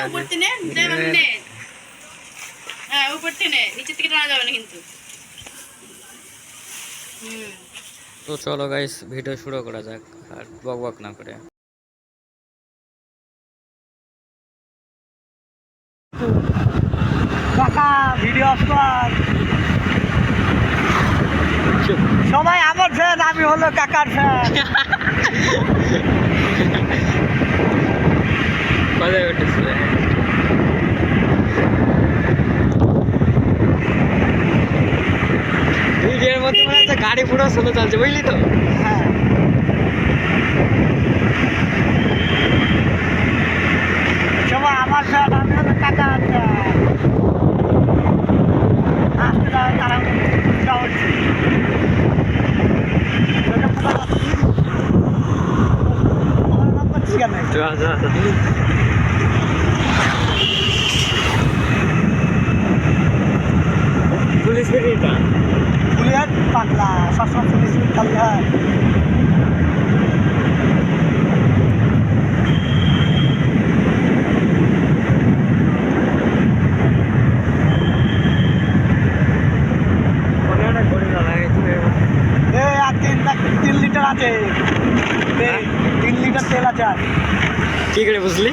উপর টেনে হ্যাঁ উপর টেনে নিচে থেকে টানা যাবে না কিন্তু। তো চলো গাইস ভিডিও শুরু করা যাক আর বক বক না করে। কাকা ভিডিও অফ কর। সবাই আমার ফ্যান, আমি হলো কাকার ফ্যান। কোথায় উঠেছে? ভিডিওর মধ্যে মনে হচ্ছে গাড়ি পুরো স্লো চলছে, বুঝলি তো? হ্যাঁ সবাই আমার ফ্যান, আমি হলো কাকার ফ্যান। আসতে দাও, তারা হচ্ছে পুলিশ বেরিয়েটা পুলিশ পাগলা সবসময় পুলিশ খালি হয়। আর 3 লিটার আছে, 3 লিটার তেল আছে। আর কি করে বুঝলি?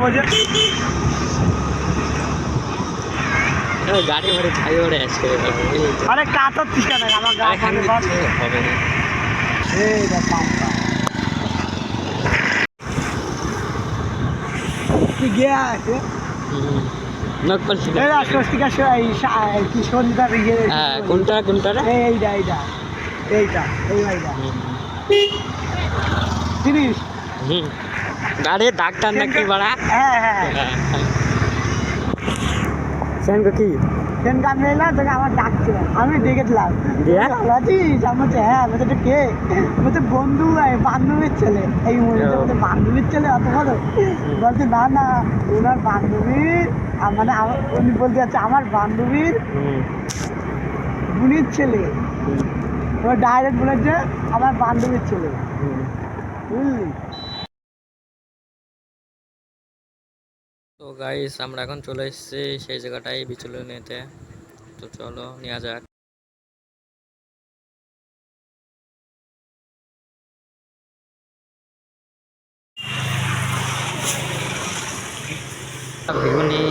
বোঝে গাড়ি ভাড়ে ছাই ভাড়ে আসছে। আরে কাতর ঠিকা নাই আমার গা হবে না। এই পাম্পটা কি গিয়া আছে নকল ছিল। এই স্বস্তিকা কি সন্ধ্যা হ্যাঁ কোনটা কোনটা রে? এইটা এইটা এইটা এই ভাইটা 30। গাড়ি ডাক্তার নাকি বাড়া? হ্যাঁ হ্যাঁ সেনকে কি সেন কাম এলাম তোকে আমার ডাকছিল, আমি দেখেছিলাম বলছে হ্যাঁ বলছে তো কে, বলছে বন্ধু বান্ধবীর ছেলে। এই বলছে বান্ধবীর ছেলে অত বড়, বলছে না না ওনার বান্ধবীর মানে উনি বলতে যাচ্ছে আমার বান্ধবীর বোনের ছেলে। ও ডাইরেক্ট বলেছে আমার বান্ধবীর ছেলে, বুঝলি? তো গাইস আমরা এখন চলে এসেছি সেই জায়গাটাই বিচুলে নিতে। তো চলো নেওয়া যাক। বেগুনি